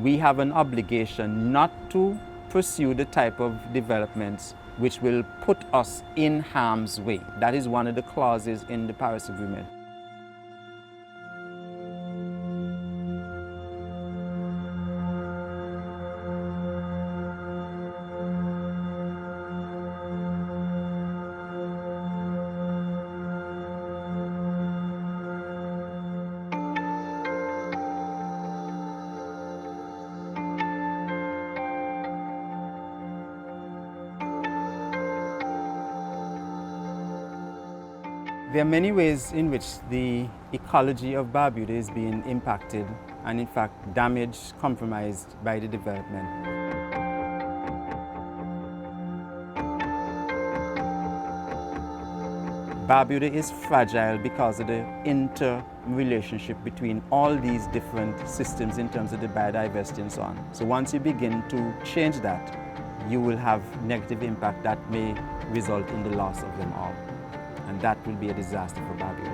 we have an obligation not to pursue the type of developments which will put us in harm's way. That is one of the clauses in the Paris Agreement. There are many ways in which the ecology of Barbuda is being impacted and in fact damaged, compromised by the development. Barbuda is fragile because of the interrelationship between all these different systems in terms of the biodiversity and so on. So once you begin to change that, you will have negative impact that may result in the loss of them all. And that will be a disaster for Barbuda.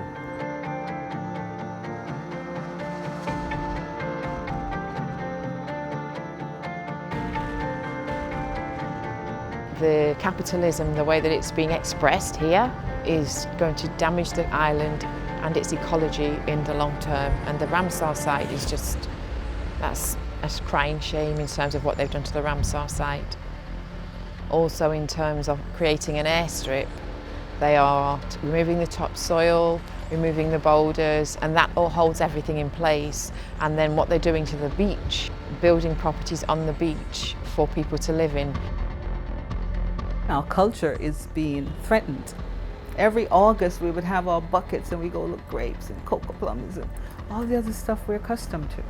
The capitalism, the way that it's being expressed here, is going to damage the island and its ecology in the long term. And the Ramsar site is just, that's a crying shame in terms of what they've done to the Ramsar site. Also in terms of creating an airstrip, they are removing the topsoil, removing the boulders, and that all holds everything in place. And then what they're doing to the beach, building properties on the beach for people to live in. Our culture is being threatened. Every August we would have our buckets and we go look grapes and cocoa plums and all the other stuff we're accustomed to.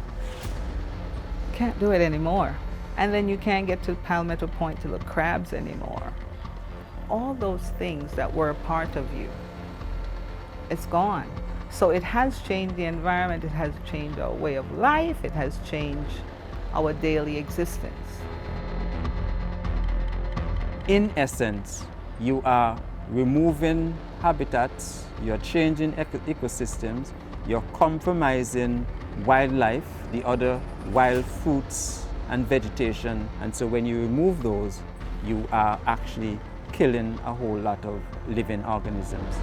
Can't do it anymore. And then you can't get to Palmetto Point to look crabs anymore. All those things that were a part of you, it's gone. So it has changed the environment, it has changed our way of life, it has changed our daily existence. In essence, you are removing habitats, you're changing ecosystems, you're compromising wildlife, the other wild fruits and vegetation. And so when you remove those, you are actually killing a whole lot of living organisms.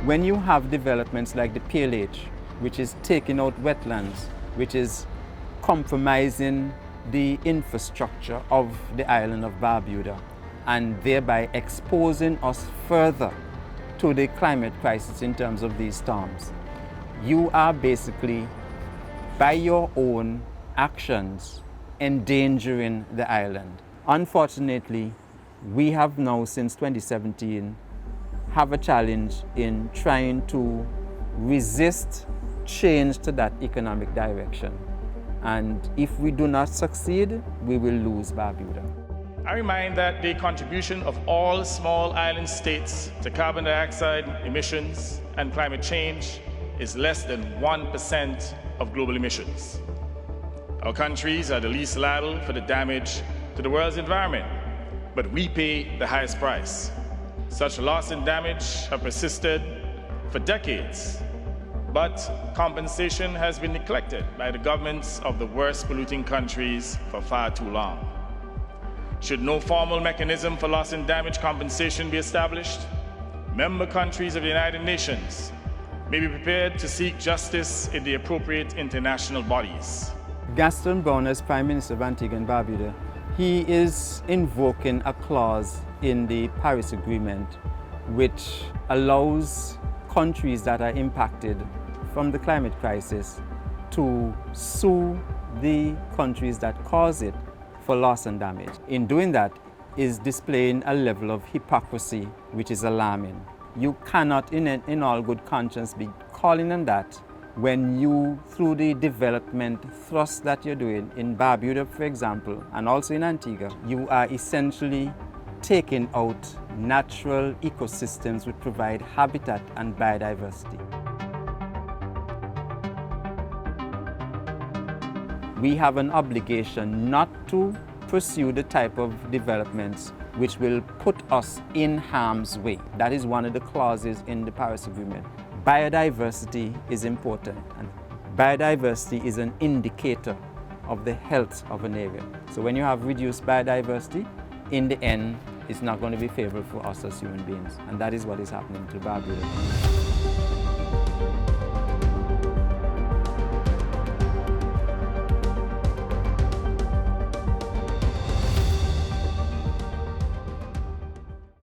When you have developments like the PLH, which is taking out wetlands, which is compromising the infrastructure of the island of Barbuda, and thereby exposing us further to the climate crisis in terms of these storms, you are basically, by your own actions, endangering the island. Unfortunately, we have now, since 2017, have a challenge in trying to resist change to that economic direction. And if we do not succeed, we will lose Barbuda. I remind that the contribution of all small island states to carbon dioxide emissions and climate change is less than 1% of global emissions. Our countries are the least liable for the damage to the world's environment, but we pay the highest price. Such loss and damage have persisted for decades, but compensation has been neglected by the governments of the worst polluting countries for far too long. Should no formal mechanism for loss and damage compensation be established, member countries of the United Nations may be prepared to seek justice in the appropriate international bodies. Gaston Brown, as Prime Minister of Antigua and Barbuda, he is invoking a clause in the Paris Agreement which allows countries that are impacted from the climate crisis to sue the countries that cause it for loss and damage. In doing that is displaying a level of hypocrisy which is alarming. You cannot in all good conscience be calling on that when you, through the development thrust that you're doing in Barbuda, for example, and also in Antigua, you are essentially taking out natural ecosystems which provide habitat and biodiversity. We have an obligation not to pursue the type of developments which will put us in harm's way. That is one of the clauses in the Paris Agreement. Biodiversity is important, and Biodiversity is an indicator of the health of an area. So when you have reduced biodiversity, in the end, it's not going to be favorable for us as human beings. And that is what is happening to Barbuda.